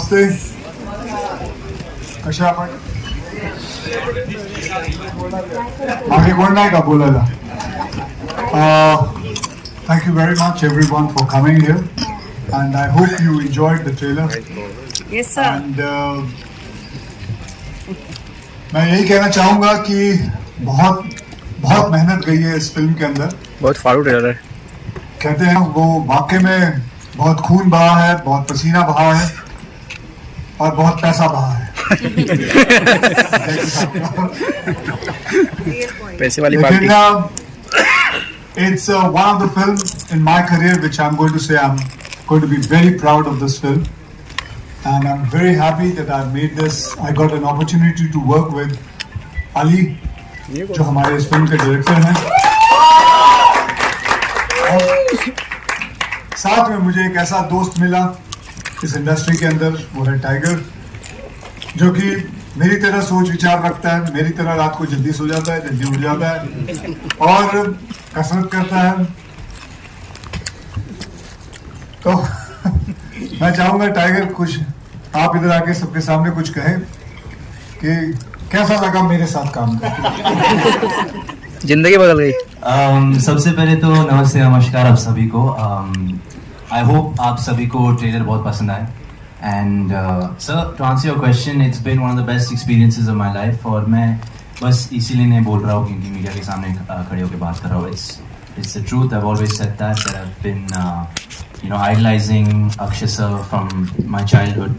नमस्ते कशा आपण मागे कोण नाही का बोलायला Thank you very much everyone for coming here and I hope you enjoyed the trailer. Yes sir. And मैं यही कहना चाहूँगा कि बहुत मेहनत गई है इस फिल्म के अंदर. बहुत फाड़ू ट्रेलर है. कहते हैं वो वाकई में बहुत खून बहा है, बहुत पसीना बहा है और बहुत पैसा बहा है. पैसे वाली party. It's one of the films in my career which I'm going to say I'm going to be very proud of this film, and I'm very happy that I've made this. I got an opportunity to work with Ali, जो हमारे इस film के director हैं. और साथ में मुझे एक ऐसा दोस्त मिला इस इंडस्ट्री के अंदर, वो है टाइगर, जो कि मेरी तरह सोच विचार रखता है, मेरी तरह रात को जल्दी सो जाता है, जल्दी उठ जाता है और कसरत करता है. तो मैं चाहूंगा टाइगर कुछ आप इधर आके सबके सामने कुछ कहें कि कैसा लगा मेरे साथ काम करके. जिंदगी बदल गई. सबसे पहले तो नमस्ते नमस्कार आप सभी को. आई होप आप सभी को ट्रेलर बहुत पसंद आए. And sir, to answer your question, it's been one of the best experiences of my life. और मैं बस इसीलिए नहीं बोल रहा हूँ क्योंकि मीडिया के सामने खड़े होकर बात कर रहा हूँ. It's the truth. I've always said that I've been, idolizing Akshay sir from my childhood.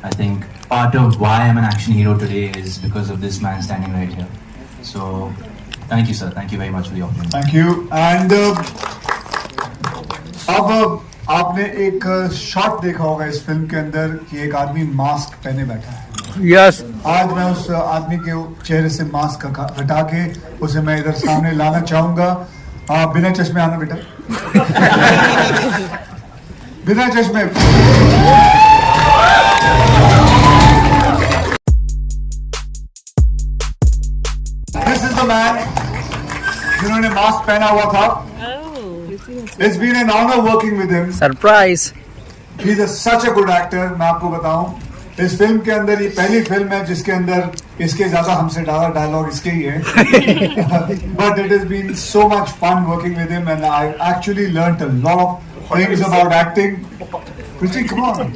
I think part of why I'm an action hero today is because of this man standing right here. So, thank you, sir. Thank you very much for the opportunity. Thank you. And अब आपने एक shot देखा होगा इस film के अंदर कि एक आदमी मास्क पहने बैठा है. यस. आज मैं उस आदमी के चेहरे से मास्क हटा के उसे मैं इधर सामने लाना चाहूंगा. बिना चश्मे आना बेटा. बिना चश्मे. This is the man जिन्होंने मास्क पहना हुआ था. It's been an honor working with him. Surprise. He's such a good actor. मैं आपको बताऊं, इस फिल्म के अंदर ये पहली फिल्म है जिसके अंदर इसके ज्यादा हमसे ज्यादा डायलॉग इसके ही है. But it has been so much fun working with him and I actually learnt a lot of things about acting. Prithvi, come on,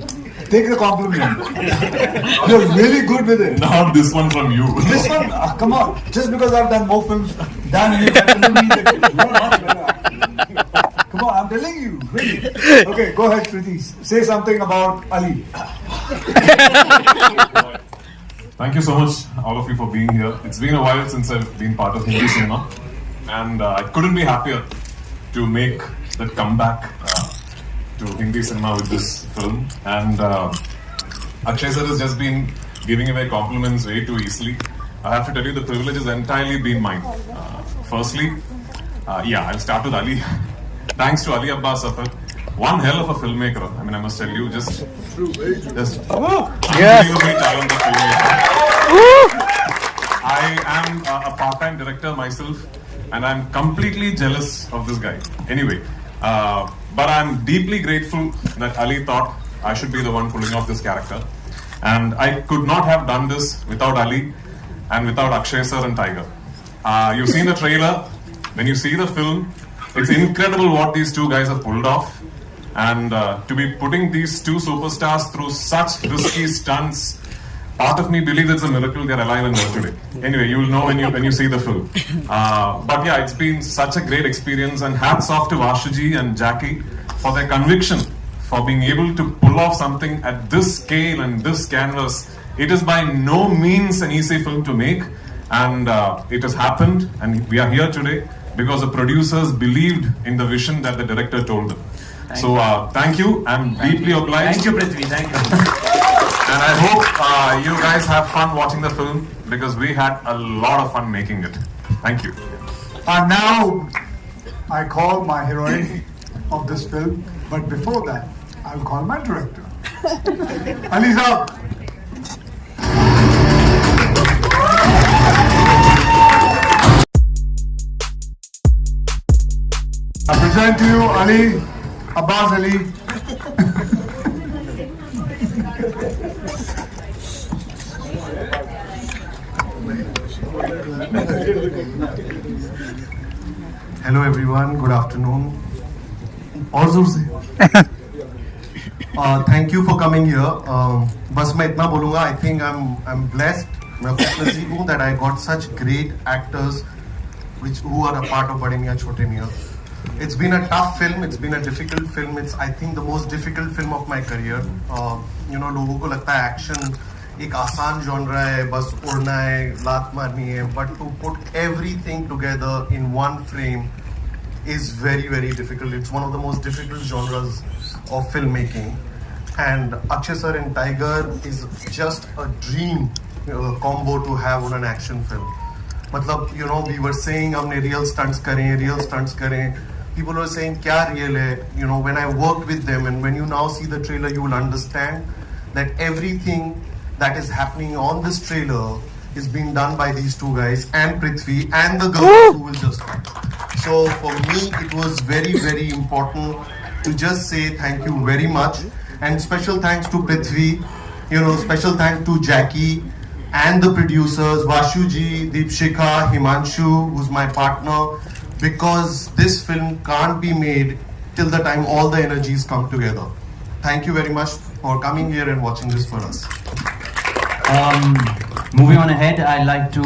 take the compliment. You're really good with it. Not this one from you. This one, come on. Just because I've done more films than you, that doesn't mean that you're not better. Come on, I'm telling you. Really. Okay, go ahead, Prithvi. Say something about Ali. Thank you so much, all of you, for being here. It's been a while since I've been part of Hindi cinema, and I couldn't be happier to make that comeback to Hindi cinema with this film. And Akshay sir has just been giving away compliments way too easily. I have to tell you, the privilege has entirely been mine. Firstly, I'll start with Ali. Thanks to Ali Abbas, Zafar. One hell of a filmmaker. I mean, I must tell you, just unbelievably talented filmmaker. I am a part-time director myself, and I'm completely jealous of this guy. Anyway, but I'm deeply grateful that Ali thought I should be the one pulling off this character, and I could not have done this without Ali and without Akshay sir and Tiger. You've seen the trailer. When you see the film, it's incredible what these two guys have pulled off. And to be putting these two superstars through such risky stunts, part of me believes it's a miracle they're alive and well today. Anyway, you'll know when you see the film. But yeah, it's been such a great experience, and hats off to Vashuji and Jackie for their conviction, for being able to pull off something at this scale and this canvas. It is by no means an easy film to make, and it has happened, and we are here today because the producers believed in the vision that the director told them. Thank you. I'm deeply obliged. Thank you, Prithvi. Thank you. And I hope you guys have fun watching the film because we had a lot of fun making it. Thank you. And now I call my heroine of this film, but before that, I'll call my director. Ali Saab. I present to you Ali, Abbas Ali. Hello everyone, good afternoon. और जोर से. Thank you for coming here. बस मैं इतना बोलूँगा. I think I'm blessed. मैं खुशनसीब हूँ that I got such great actors who are a part of बड़े मियां छोटे मियां. It's been a tough film. It's been a difficult film. It's I think the most difficult film of my career. लोगों को लगता है action एक आसान genre है, बस उड़ना है, लात मारनी है. But to put everything together in one frame is very, very difficult. It's one of the most difficult genres of filmmaking. And Akshay sir and Tiger is just a dream combo to have on an action film. मतलब, we were saying हमने real stunts करें. People were saying क्या real है? When I worked with them and when you now see the trailer, you will understand that everything that is happening on this trailer is being done by these two guys and Prithvi and the girl who will just come. So for me, it was very, very important to just say thank you very much. And special thanks to Prithvi, special thanks to Jackie and the producers, Vashuji, Deepshikha, Himanshu, who's my partner, because this film can't be made till the time all the energies come together. Thank you very much for coming here and watching this for us. Moving on ahead, I'd like to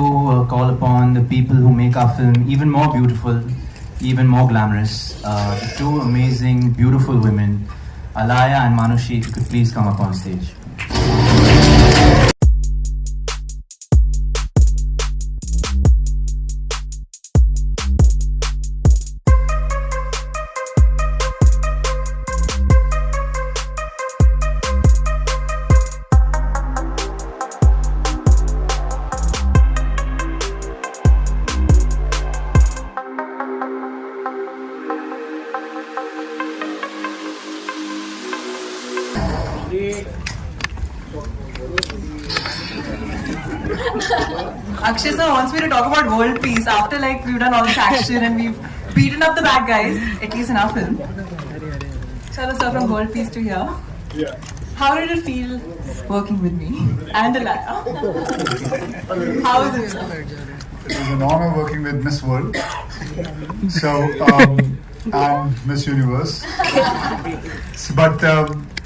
call upon the people who make our film even more beautiful, even more glamorous. The two amazing, beautiful women, Alaya and Manushi, if you could please come up on stage. Akshay sir wants me to talk about world peace after we've done all this action and we've beaten up the bad guys, at least in our film. Chalo sir, from world peace to here. Yeah. How did it feel working with me and Alaya? How is it, sir? It was an honor working with Miss World. So, and Miss Universe. But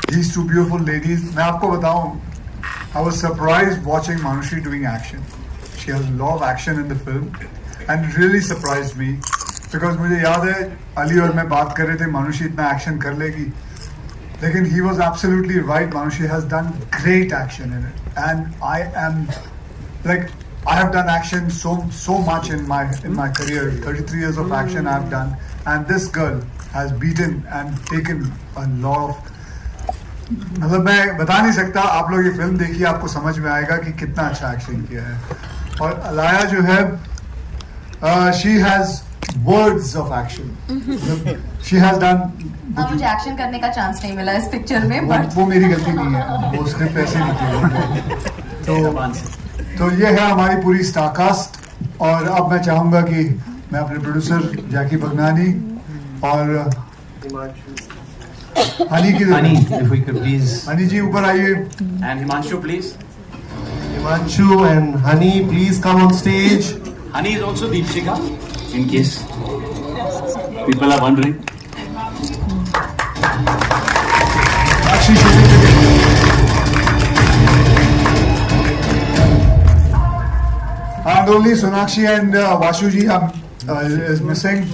these two beautiful ladies, मैं आपको बताऊं, I was surprised watching Manushi doing action. She has a lot of action in the film and it really surprised me because मुझे याद है अली और मैं बात कर रहे थे Manushi इतना action कर लेगी, लेकिन he was absolutely right. Manushi has done great action in it and I have done action so much in my career. 33 years of action I've done, and this girl has beaten and taken a lot of. मतलब मैं बता नहीं सकता, आप लोग ये film देखिए आपको समझ में आएगा कि कितना अच्छा एक्शन किया है. और अलाया जो है, she has words of action. She has done. मुझे एक्शन करने का चांस नहीं मिला इस पिक्चर में, बट वो मेरी गलती नहीं है, वो स्क्रिप्ट ऐसे लिखी है. तो ये है हमारी पूरी स्टारकास्ट. और अब मैं चाहूंगा कि मैं अपने प्रोड्यूसर जैकी बगनानी और हनी की Honey, if we could please. Honey जी ऊपर आइए. And Himanshu, please. Himanshu and Honey, please come on stage. Honey is also Deepshikha, in case people are wondering. Actually, shooting together. And only Sonakshi and Vashuji is missing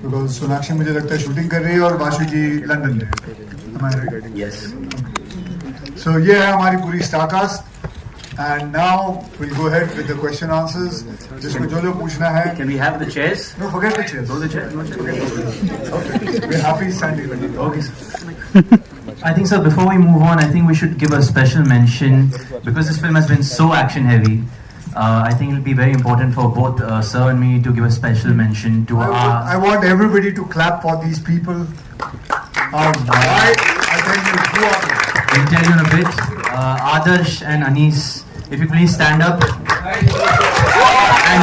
because Sonakshi मुझे लगता है shooting कर रही है और वाशु जी London में. Am I right? Yes. So ये है हमारी पूरी star cast. And now we'll go ahead with the question answers. जिसको जो पूछना है. Can we have the chairs? No, forget the chairs. No, the chairs. No chairs. Okay. We're happy standing. Okay, sir. I think, sir, before we move on, I think we should give a special mention because this film has been so action heavy. I think it'll be very important for both sir and me to give a special mention to I want everybody to clap for these people. I tell you, who are they? We'll tell you in a bit. Adarsh and Anis, if you please stand up. And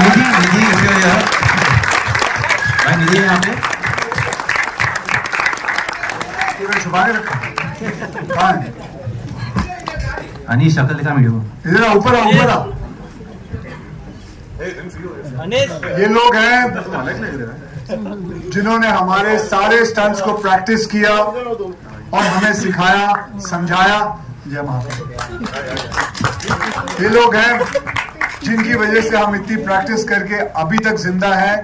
Nidhi, if you're here. Bhai, Nidhi है यहाँ पे? छुपा के रखा. कहाँ है? Anis, शक्ल दिखा वीडियो को. इधर ऊपर आ. ये लोग हैं जिन्होंने हमारे सारे स्टंट्स को प्रैक्टिस किया और हमें सिखाया, समझाया। जय माता। ये लोग हैं जिनकी वजह से हम इतनी प्रैक्टिस करके अभी तक जिंदा है,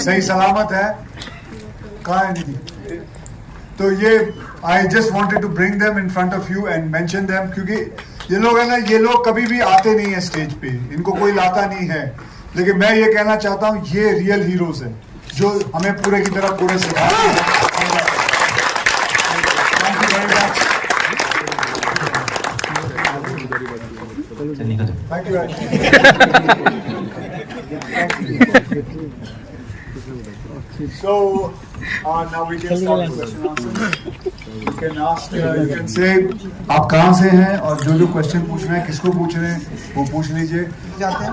सही सलामत है। कहाँ है निधि? तो ये I just wanted to bring them in front of you and mention them, क्योंकि ये लोग है ना, ये लोग कभी भी आते नहीं है स्टेज पे, इनको कोई लाता नहीं है, लेकिन मैं ये कहना चाहता हूँ ये रियल हीरोज है जो हमें पूरे की तरह पूरे सिखाते हैं। Thank you very much. So now we can start the question answer. You can ask, you can say आप कहाँ से हैं और जो क्वेश्चन पूछ रहे हैं किसको पूछ रहे हैं वो पूछ लीजिए। जाते हैं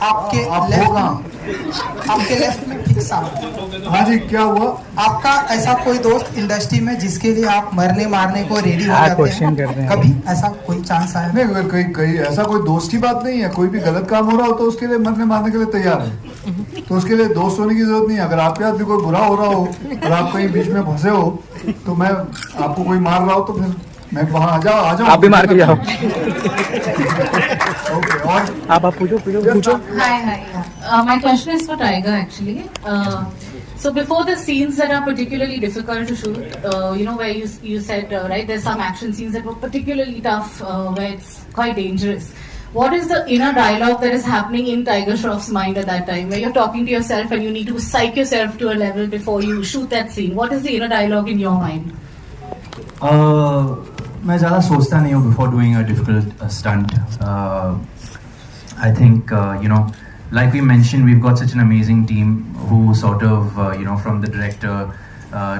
आपके लेफ्ट में ठीक सामने। हाँ जी, क्या हुआ? आपका ऐसा कोई दोस्त इंडस्ट्री में जिसके लिए आप मरने मारने को रेडी हो जाते हैं? कभी ऐसा कोई चांस आया? नहीं, अगर कहीं ऐसा कोई दोस्त की बात नहीं है, कोई भी गलत काम हो रहा हो तो उसके लिए मरने मारने के लिए तैयार है, तो उसके लिए दोस्त होने की जरूरत नहीं है। अगर आपके साथ भी कोई बुरा हो रहा हो और आप कहीं बीच में फंसे हो तो मैं आपको कोई मार रहा हो तो फिर मैं वहाँ आ जाओ आप भी मार के जाओ। ओके, और आप पूछो। Hi. My question is for Tiger actually. So before the scenes that are particularly difficult to shoot, where you said, right, there's some action scenes that were particularly tough, where it's quite dangerous. What is the inner dialogue that is happening in Tiger Shroff's mind at that time, where you're talking to yourself and you need to psych yourself to a level before you shoot that scene? What is the inner dialogue in your mind? मैं ज़्यादा सोचता नहीं हूँ before doing a difficult stunt. I think, like we mentioned, we've got such an amazing team who sort of, from the director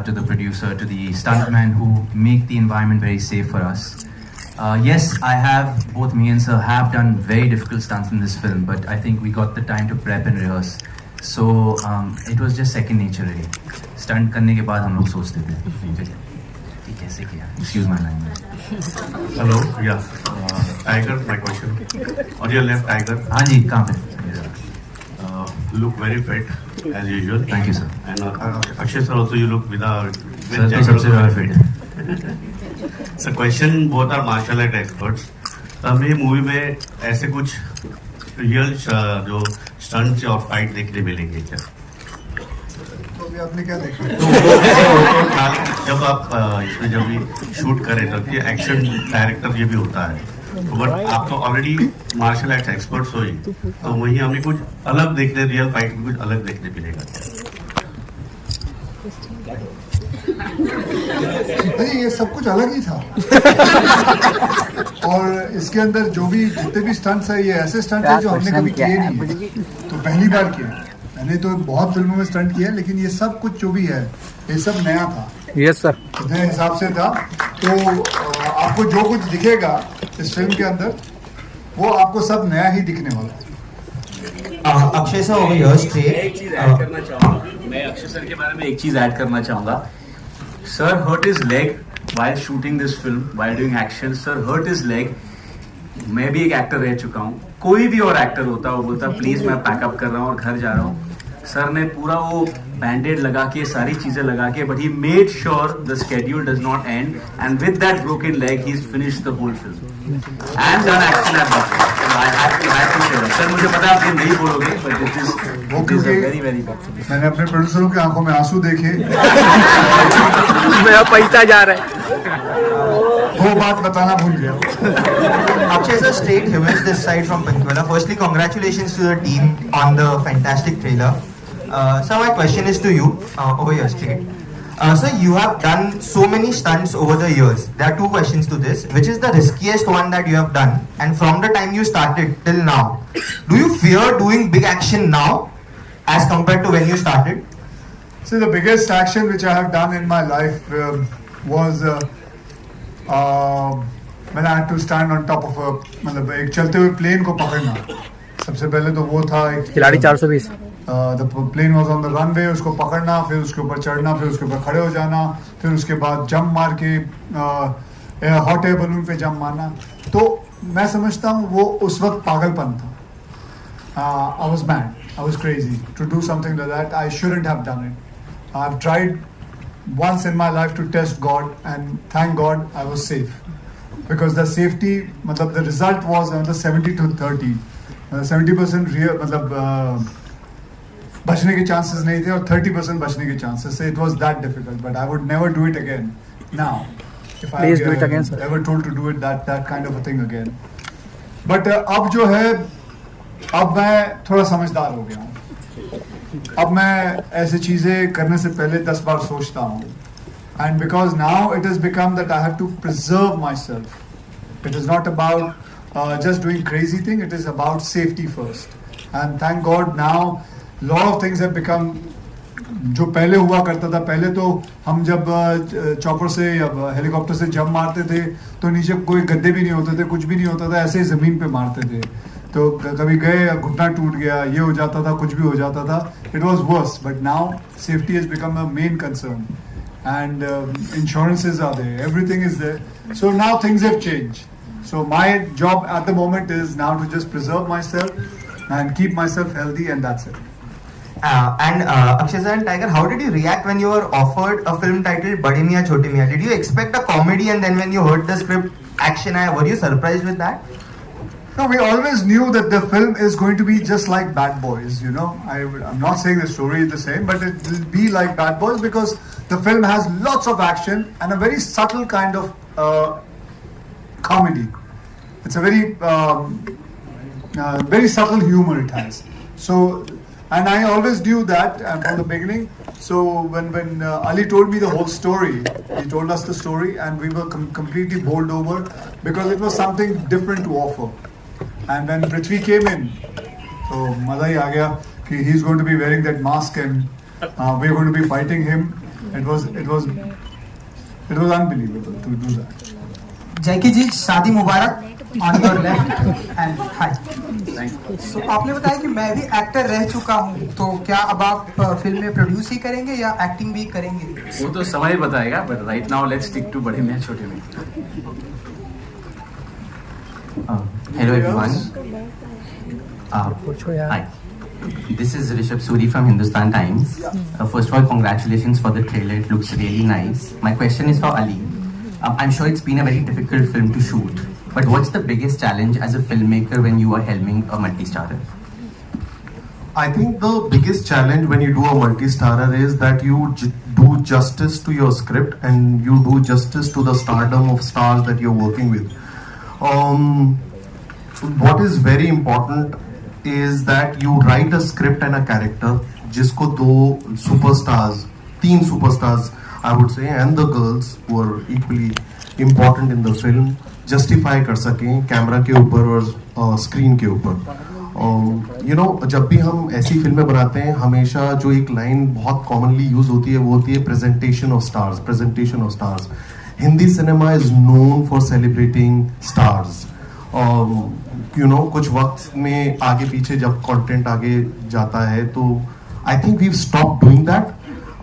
to the producer to the stuntman who make the environment very safe for us. Yes, both me and sir have done very difficult stunts in this film, but I think we got the time to prep and rehearse. So it was just second nature really. Stunt करने के बाद हम लोग सोचते थे कि कैसे किया. Excuse my language. Hello, yeah. Tiger, my question. On your left, Tiger. हाँ जी, कहाँ पे? Look very fit as usual. Thank you, sir. And Akshay sir also you look with Sir तो सबसे ज़्यादा fit है. So question, both are martial art experts. हमें movie में ऐसे कुछ रियल जो स्टंट्स और फाइट देखने मिलेंगे क्या? तो अभी आपने क्या देखा? जब आप इसमें जब भी शूट करें तब ये एक्शन डायरेक्टर ये भी होता है, बट आप तो ऑलरेडी मार्शल आर्ट्स एक्सपर्ट्स हो ही, तो वहीं हमें कुछ अलग देखने, रियल फाइट में कुछ अलग देखने मिलेगा। अरे ये सब कुछ अलग ही था। और इसके अंदर जो भी जितने भी स्टंट्स है ये ऐसे स्टंट्स है जो हमने कभी किए नहीं, तो पहली बार किए। मैंने तो बहुत फिल्मों में स्टंट किया, लेकिन ये सब कुछ जो भी है ये सब नया था। यस सर, नए हिसाब से था। तो आपको जो कुछ दिखेगा इस फिल्म के अंदर वो आपको सब नया ही दिखने वाला है। Akshay sir over here straight एक चीज ऐड करना चाहूंगा। मैं अक्षय सर के बारे में एक चीज ऐड करना चाहूंगा। Sir hurt his leg while shooting this film, while doing action. Sir hurt his leg. मैं भी एक एक्टर रह चुका हूँ, कोई भी और एक्टर होता वो बोलता प्लीज मैं पैकअप कर रहा हूँ और घर जा रहा हूँ। सर ने पूरा वो बैंडेड लगा के सारी चीजें लगा के, but he made sure the schedule does not end, and with that broken leg he finished the whole film and done action at that. I had to share. Sir मुझे पता है आप ये नहीं बोलोगे, but it is very very good. मैंने अपने प्रोड्यूसरों की आंखों में आंसू देखे। मेरा पैसा जा रहा है, वो बात बताना भूल गया। Akshay sir, straight humans this side from Penguilla. Firstly, congratulations to the team on the fantastic trailer. Sir, my question is to you, over here straight. Sir, you have done so many stunts over the years. There are two questions to this. Which is the riskiest one that you have done? And from the time you started till now, do you fear doing big action now as compared to when you started? So the biggest action which I have done in my life was when I had to stand on top of मतलब एक चलते हुए plane को पकड़ना। सबसे पहले तो वो था एक Khiladi 420। The plane was on the runway, उसको पकड़ना, फिर उसके ऊपर चढ़ना, फिर उसके ऊपर खड़े हो जाना, फिर उसके बाद जंप मार के हॉट एयर बलून पे जंप मारना। तो मैं समझता हूँ वो उस वक्त पागलपन था, I was mad. I was crazy to do something like that. I shouldn't have done it. I've tried once in my life to test God, and thank God I was safe. Because the safety, मतलब the result was 70 to 30. 70% real, मतलब बचने के chances नहीं थे और 30% बचने के chances थे. It was that difficult, but I would never do it again. Now, if I Please do it again, sir. ever told to do it, that kind of a thing again. But अब जो है, अब मैं थोड़ा समझदार हो गया हूँ. अब मैं ऐसी चीजें करने से पहले 10 बार सोचता हूँ. And because now it has become that I have to preserve myself. It is not about just doing crazy thing. It is about safety first. And thank God now, lot of things have become. जो पहले हुआ करता था, पहले तो हम जब chopper से या हेलीकॉप्टर से जंप मारते थे तो नीचे कोई गद्दे भी नहीं होते थे, कुछ भी नहीं होता था, ऐसे ही जमीन पे मारते थे. तो कभी गए, घुटना टूट गया, ये हो जाता था, कुछ भी हो जाता था. It was worse, but now safety has become a main concern. And insurances are there, everything is there. So now things have changed. So my job at the moment is now to just preserve myself and keep myself healthy, and that's it. And Akshay and Tiger, how did you react when you were offered a film titled Bade Miyan Chote Miyan? Did you expect a comedy, and then when you heard the script action, were you surprised with that? No, we always knew that the film is going to be just like Bad Boys, you know. I'm not saying the story is the same, but it will be like Bad Boys because the film has lots of action and a very subtle kind of comedy. It's a very very subtle humor it has. So, and I always knew that from the beginning. So when Ali told me the whole story, he told us the story, and we were completely bowled over because it was something different to offer. And when Prithvi came in, so maza hi aa gaya कि he's going to be wearing that mask and we're going to be fighting him. It was unbelievable to do that. जैकी जी, शादी मुबारक. On your left and hi. So आपने बताया कि मैं भी actor रह चुका हूँ, तो क्या अब आप फिल्म में प्रोड्यूस ही करेंगे या एक्टिंग भी करेंगे? वो तो समय बताएगा, but right now let's stick to बड़े मियां छोटे मियां. Hello everyone. Hi. This is Rishabh Suri from Hindustan Times. First of all, congratulations for the trailer. It looks really nice. My question is for Ali. I'm sure it's been a very difficult film to shoot. But what's the biggest challenge as a filmmaker when you are helming a multi-starrer? I think the biggest challenge when you do a multi-starrer is that you do justice to your script and you do justice to the stardom of stars that you're working with. What is very important is that you write a script and a character जिसको तीन superstars I would say, and the girls who are equally important in the film justify कर सकें camera के ऊपर और screen के ऊपर. You know, जब भी हम ऐसी फिल्में बनाते हैं, हमेशा जो एक लाइन बहुत कॉमनली यूज होती है वो होती है presentation of stars. Hindi cinema is known for celebrating stars. You know, कुछ वक्त में आगे पीछे जब कंटेंट आगे जाता है तो I think we stop doing that.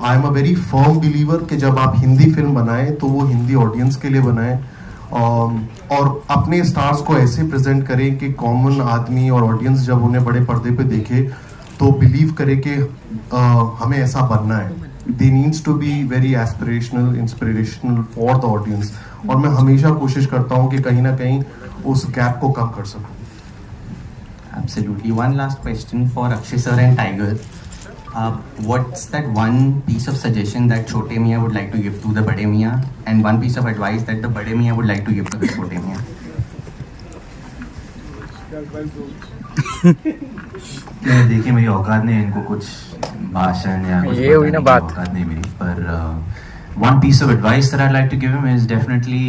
I am a very firm believer कि जब आप हिंदी फिल्म बनाएं तो वो हिंदी ऑडियंस के लिए बनाएं और अपने स्टार्स को ऐसे प्रेजेंट करें कि कॉमन आदमी और ऑडियंस जब उन्हें बड़े पर्दे पे देखे तो बिलीव करे कि हमें ऐसा बनना है. They needs to be very aspirational, inspirational for the audience. और मैं हमेशा कोशिश करता हूँ कि कहीं ना कहीं उस गैप को कम कर सकूं. Absolutely. One last question for Akshay sir and Tiger. What's that one piece of suggestion that Chote Miyan would like to give to the Bade Miyan, and one piece of advice that the Bade Miyan would like to give to the Chote Miyan? देखिए, मेरी औकात नहीं इनको कुछ भाषण या कुछ ये हुई ना बात. औकात नहीं मेरी. पर one piece of advice that I'd like to give him is definitely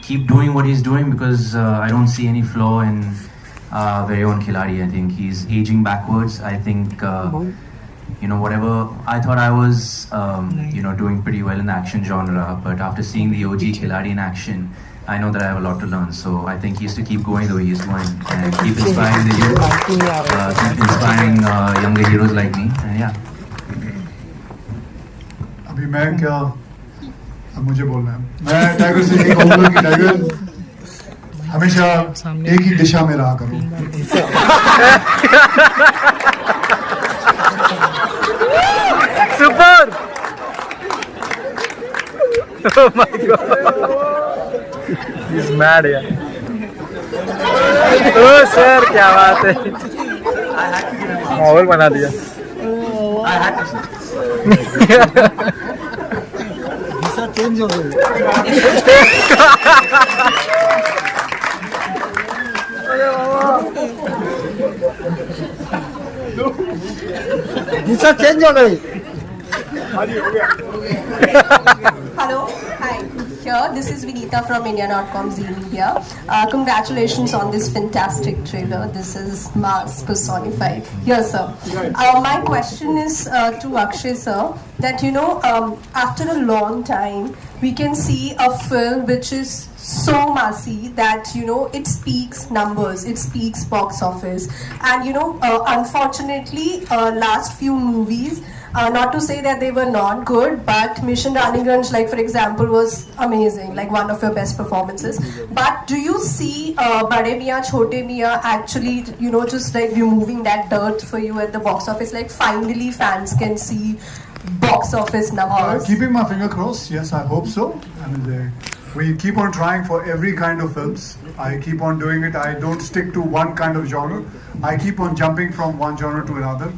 keep doing what he's doing, because I don't see any flaw in very own Khiladi. I think he's aging backwards. I think you know, whatever I thought I was you know, doing pretty well in the action genre, but after seeing the OG Khiladi in action, I know that I have a lot to learn. So I think he has to keep going the way he's going and keep inspiring the youth, keep inspiring younger heroes like me. And yeah. अभी मैं क्या, अब मुझे बोलना है. मैं tiger से ये कहूँगा कि टाइगर, हमेशा एक ही दिशा में रहा करो. Super. Oh my god. He's mad यार. Oh sir, क्या बात है. माहौल बना दिया. I had to say. Change हो गई. दिशा चेंज हो गई. Hello, hi. Here, this is Vinita from India.com Z Media. Congratulations on this fantastic trailer. This is Mars personified. Yes, sir. My question is to Akshay, sir. That after a long time, we can see a film which is so massy that it speaks numbers, it speaks box office, and unfortunately, last few movies. Not to say that they were not good, but Mission Raniganj, like for example, was amazing, like one of your best performances. But do you see Bade Miyan Chote Miyan actually, just like removing that dirt for you at the box office? Like finally fans can see box office numbers. Keeping my finger crossed, yes, I hope so. And we keep on trying for every kind of films. I keep on doing it. I don't stick to one kind of genre. I keep on jumping from one genre to another.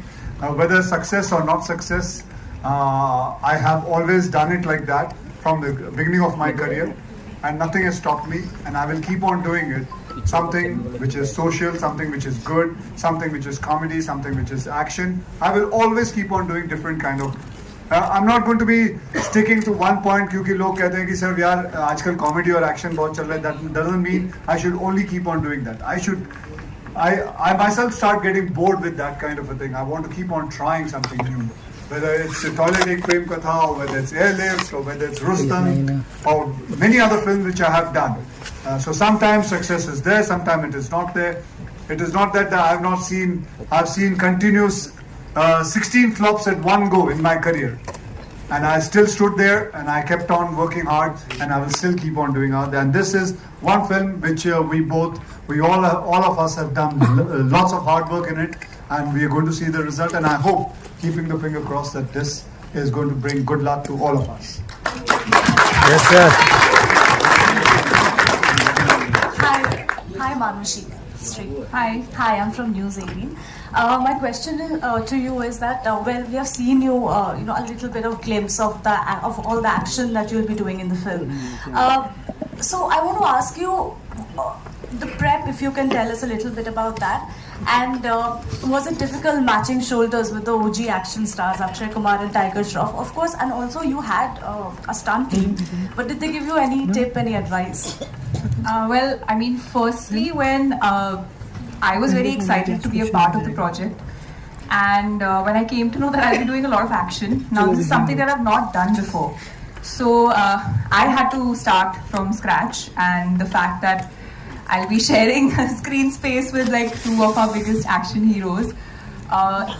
Whether success or not success, I have always done it like that from the beginning of my career, and nothing has stopped me, and I will keep on doing it. Something which is social, something which is good, something which is comedy, something which is action. I will always keep on doing different kind of. I'm not going to be sticking to one point क्योंकि लोग कहते हैं कि sir यार आजकल comedy और action बहुत चल रहा है. That doesn't mean I should only keep on doing that. I myself start getting bored with that kind of a thing. I want to keep on trying something new. Whether it's Toilet Ek Prem Katha, or whether it's Airlifts, or whether it's Rustam, or many other films which I have done. So sometimes success is there, sometimes it is not there. It is not that I've seen continuous 16 flops at one go in my career. And I still stood there and I kept on working hard, and I will still keep on doing it. And this is one film which we all of us have done lots of hard work in it, and we are going to see the result. And I hope, keeping the finger crossed, that this is going to bring good luck to all of us. Yes sir. Hi Manushi. Hi, I'm from News 18. My question to you is that well, we have seen you, a little bit of glimpse of all the action that you'll be doing in the film. So I want to ask you the prep, if you can tell us a little bit about that. And was it difficult matching shoulders with the OG action stars Akshay, Kumar and Tiger Shroff? Of course, and also you had a stunt team, but did they give you any tip, any advice? Well, I mean, firstly, when I was very excited to be a part of the project, and when I came to know that I'll be doing a lot of action, now this is something that I've not done before. So I had to start from scratch, and the fact that I'll be sharing screen space with like two of our biggest action heroes,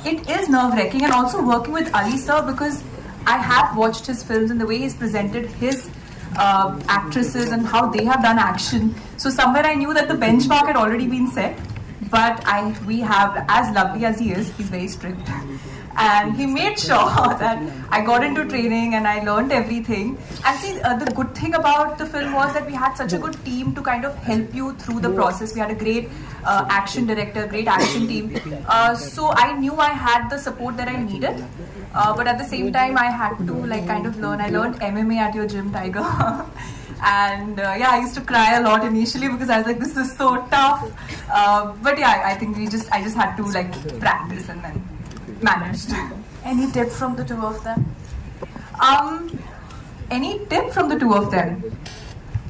it is nerve-wracking. And also working with Ali sir, because I have watched his films and the way he's presented his actresses and how they have done action. So somewhere I knew that the benchmark had already been set, but we have, as lovely as he is, he's very strict. And he made sure that I got into training and I learned everything. And see, the good thing about the film was that we had such a good team to kind of help you through the process. We had a great action director, great action team. So I knew I had the support that I needed. But at the same time, I had to like kind of learn. I learned MMA at your gym, Tiger. And yeah, I used to cry a lot initially because I was like, this is so tough. But yeah, I think I just had to like practice and then managed. Any tip from the two of them? Any tip from the two of them?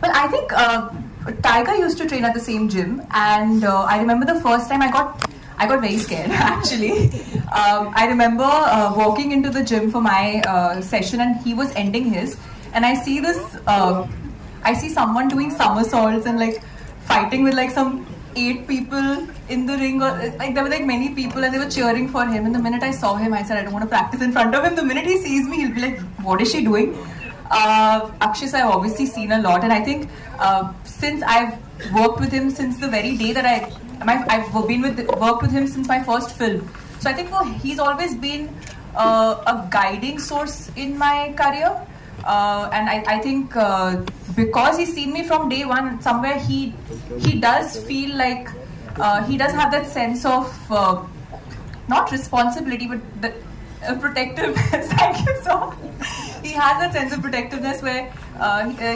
Well, I think Tiger used to train at the same gym, and I remember the first time I got very scared actually. I remember walking into the gym for my session, and he was ending his, and I see this. I see someone doing somersaults and like fighting with like some 8 people in the ring, or like there were like many people and they were cheering for him. And the minute I saw him, I said I don't want to practice in front of him. The minute he sees me, he'll be like, what is she doing? Akshay, I've obviously seen a lot, and I think since I've worked with him since the very day that I've worked with him since my first film. So I think he's always been a guiding source in my career. And I think because he's seen me from day one, somewhere he does feel like he does have that sense of not responsibility, but the protectiveness. Thank you so much. He has that sense of protectiveness where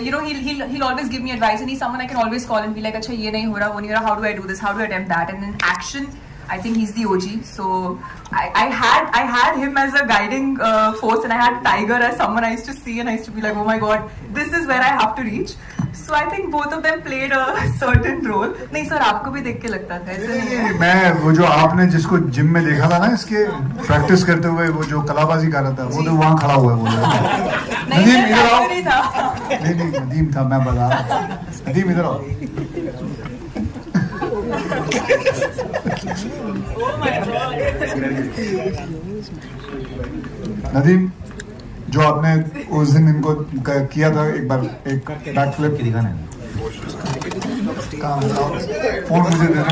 he'll always give me advice, and he's someone I can always call and be like, "Akshay, ye nahi ho raha, wo nahi ho raha. How do I do this? How do I attempt that?" And in action, I think he's the OG. So I had him as a guiding force, and I had Tiger as someone I used to see, and I used to be like, oh my god, this is where I have to reach. So I think both of them played a certain role. नहीं sir, आपको भी देख के लगता था ऐसे नहीं है? मैं वो जो आपने जिसको जिम में देखा था ना, इसके प्रैक्टिस करते हुए, वो जो कलाबाजी कर रहा था, वो तो वहाँ खड़ा हुआ है वो। नदीम इधर आओ। नहीं नदीम था, मैं बता रहा हूँ। नदीम इधर आओ। नदीम, जो आपने उस दिन इनको किया था, एक बार एक बैक फ्लिप की दिखाना है। फोन मुझे दे दो।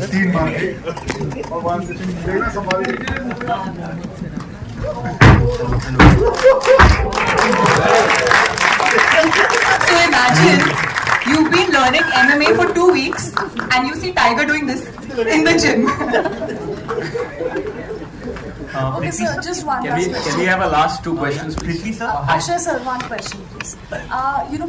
3 बार और देखना संभालिए। So imagine you've been learning MMA for 2 weeks and you see Tiger doing this in the gym. Okay, sir, just one last question. Can we have a last 2 questions, please? Akshay sir, one question, please.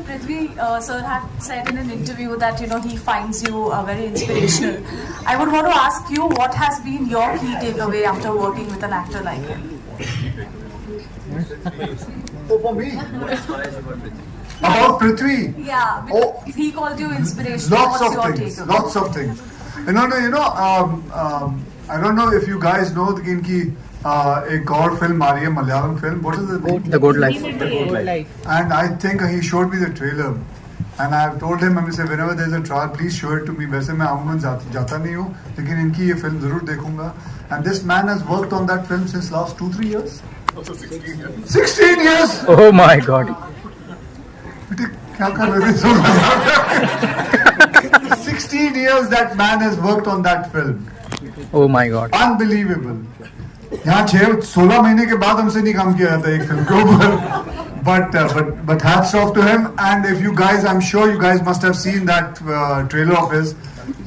Prithvi sir had said in an interview that he finds you very inspirational. I would want to ask you, what has been your key takeaway after working with an actor like him? Oh, for me. About Prithvi. Yeah, he called you inspirational. Lots What's of your things. takeaway? Lots of things. I don't know if you guys know कि इनकी एक और film आ रही है, Malayalam film. What is it? The Good Life. The Good Life. And I think he showed me the trailer. And I have told him, I said, whenever there's a trial, please show it to me. वैसे मैं अमूमन जाता नहीं हूँ, लेकिन इनकी ये film जरूर देखूंगा. And this man has worked on that film since last 2-3 years. 16 years. Oh my God. क्या कर रहे थे? 16 years that man has worked on that film. Oh my God. Unbelievable. यहाँ 16 महीने के बाद हमसे नहीं काम किया जाता एक फिल्म के ऊपर. But hats off to him. And if you guys, I'm sure you guys must have seen that trailer of his.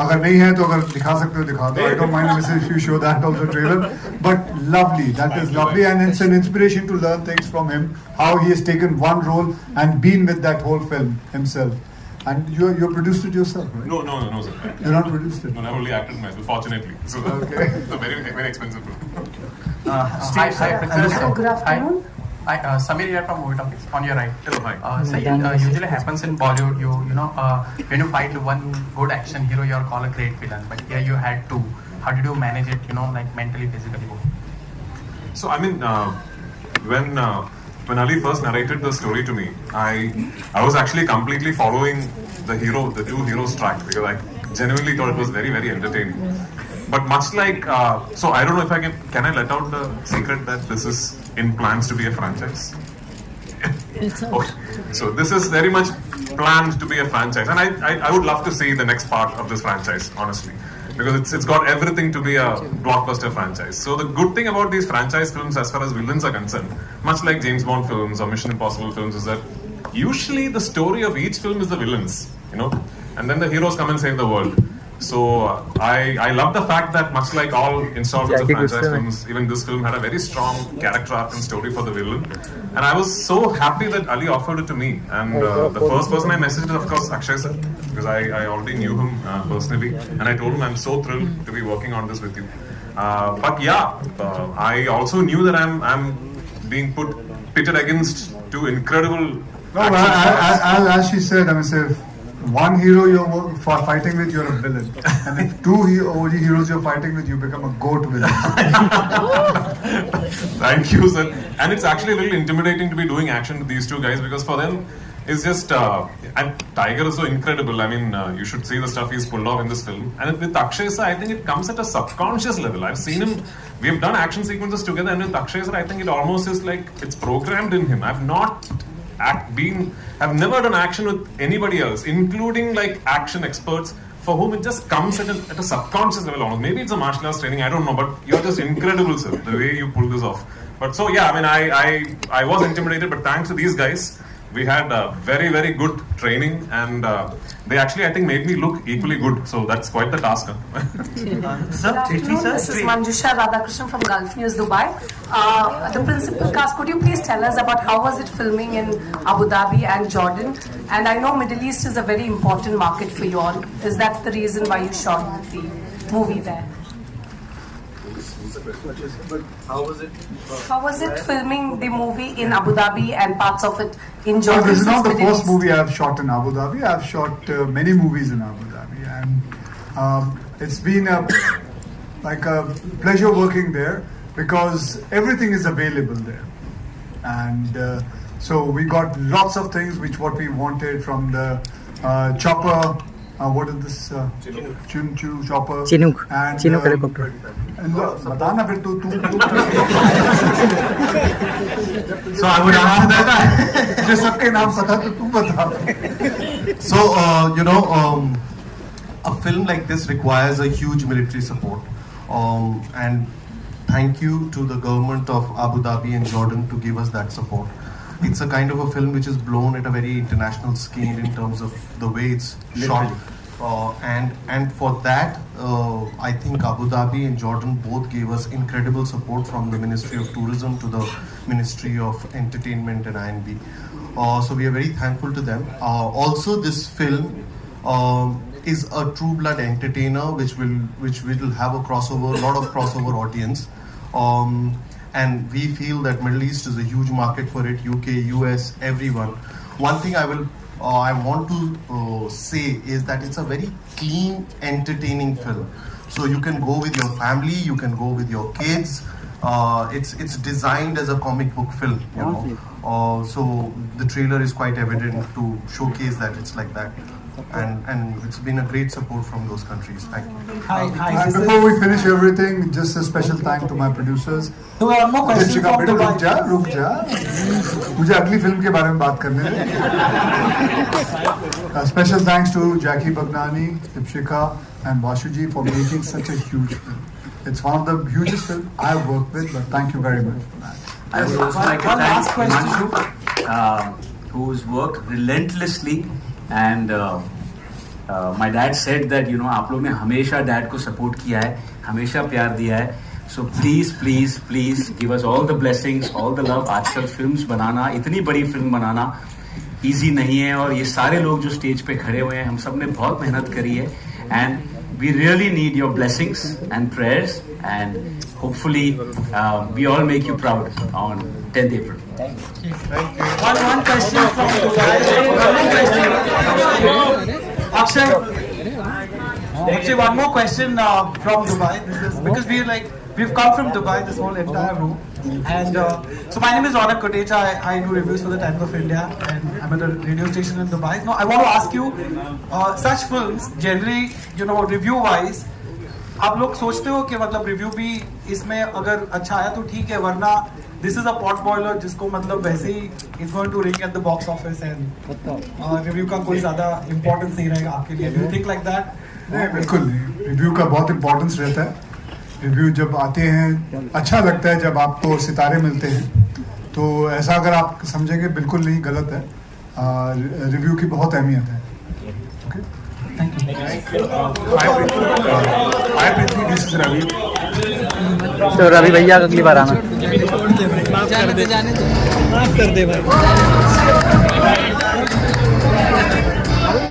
अगर नहीं है तो अगर दिखा सकते हो दिखा दो. I don't mind if you show that also trailer. But lovely, that is lovely, and it's an inspiration to learn things from him. How he has taken one role and been with that whole film himself. And you produced it yourself, right? No, sir. You're not produced it. No, I only acted myself, fortunately. So okay. It's a very expensive film. Hi, Prithviraj. Good afternoon. Hi, Samir here from Movie Talkies, on your right. Hello, hi. So it usually happens in Bollywood, when you fight one good action hero, you're called a great villain. But here you had 2. How did you manage it, like mentally, physically? So, I mean, when Ali first narrated the story to me, I was actually completely following the 2 heroes track, because I genuinely thought it was very entertaining. But much like, so I don't know if I can I let out the secret that this is in plans to be a franchise? Okay. So this is very much planned to be a franchise, and I would love to see the next part of this franchise, honestly, because it's got everything to be a blockbuster franchise. So the good thing about these franchise films, as far as villains are concerned, much like James Bond films or Mission Impossible films, is that usually the story of each film is the villains, and then the heroes come and save the world. So I love the fact that much like all installments of franchise films, even this film had a very strong character arc and story for the villain. And I was so happy that Ali offered it to me. And the first person I messaged is, of course, Akshay sir, because I already knew him personally. And I told him I'm so thrilled to be working on this with you. But yeah, I also knew that I'm being pitted against 2 incredible action as she said, if one hero you're fighting with, you're a villain. And if 2 OG heroes you're fighting with, you become a GOAT villain. Thank you, sir. And it's actually a little intimidating to be doing action with these 2 guys, because for them, it's just... and Tiger is so incredible. I mean, you should see the stuff he's pulled off in this film. And with Akshay sir, I think it comes at a subconscious level. I've seen him... We have done action sequences together, and with Akshay sir, I think it almost is like it's programmed in him. I've not I've never done action with anybody else, including like action experts, for whom it just comes at a subconscious level almost. Maybe it's a martial arts training, I don't know, but you're just incredible, sir, the way you pull this off. But so yeah, I mean, I was intimidated, but thanks to these guys, we had very, very good training, and they actually, I think, made me look equally good. So that's quite the task. This is Manjusha Radhakrishnan from Gulf News, Dubai. The principal cast, could you please tell us about how was it filming in Abu Dhabi and Jordan? And I know Middle East is a very important market for you all. Is that the reason why you shot the movie there? How was it? How was it filming the movie in Abu Dhabi and parts of it in Jordan? This is not the Middle first East? movie I've shot in Abu Dhabi. I've shot many movies in Abu Dhabi, and it's been a pleasure working there because everything is available there, and so we got lots of things what we wanted from the chopper. What is this? Choo chopper. Chinook. And Chinook helicopter. बताना फिर तू So I would answer that. मुझे सबके नाम पता तो तू बता. So a film like this requires a huge military support, and thank you to the government of Abu Dhabi and Jordan to give us that support. It's a kind of a film which is blown at a very international scale in terms of the way it's shot. And for that, I think Abu Dhabi and Jordan both gave us incredible support, from the Ministry of Tourism to the Ministry of Entertainment and INB. So we are very thankful to them. Also, this film is a true blood entertainer, which will have a lot of crossover audience. And we feel that Middle East is a huge market for it. UK, US, everyone. One thing I want to say is that it's a very clean, entertaining film. So you can go with your family, you can go with your kids. It's designed as a comic book film, you know. So the trailer is quite evident to showcase that it's like that. And it's been a great support from those countries. Thank you. Hi. Before we finish everything, just a special thank to my producers. So one more question from Dubai. रुक जा. मुझे अगली film के बारे में बात करने दे. Special thanks to Jackie Bagnani, Dipshika, and Vashuji for making such a huge film. It's one of the hugest films I've worked with, but thank you very much for that. I would also like to thank Himanshu, who's worked relentlessly. And my dad said that, you know, आप लोग ने हमेशा dad को support किया है, हमेशा प्यार दिया है. So please give us all the blessings, all the love. आजकल films बनाना, इतनी बड़ी film बनाना easy नहीं है, और ये सारे लोग जो stage पे खड़े हुए हैं, हम सब ने बहुत मेहनत करी है. And we really need your blessings and prayers, and hopefully we all make you proud on 10th April. Thank you. One question from Dubai. Akshay. Actually, one more question from Dubai. Because we've come from Dubai, this whole entire room. And so my name is Ronak Kotecha. I do reviews for the Times of India, and I'm at a radio station in Dubai. Now I want to ask you, such films generally, you know, review-wise, आप लोग सोचते हो कि मतलब review भी इसमें अगर अच्छा आया तो ठीक है, वरना this is a pot boiler जिसको मतलब वैसे ही it's going to ring at the box office and review का कोई ज़्यादा importance नहीं रहेगा आपके लिए. Do you think like that? नहीं, बिल्कुल नहीं. रिव्यू का बहुत इम्पोर्टेंस रहता है. रिव्यू जब आते हैं अच्छा लगता है, जब आपको सितारे मिलते हैं, तो ऐसा अगर आप समझेंगे बिल्कुल नहीं, गलत है. रिव्यू की बहुत अहमियत है. Okay, thank you. Hi Prithvi, this is Ravi. तो रवि भैया अगली बार आना. माफ कर दे भाई.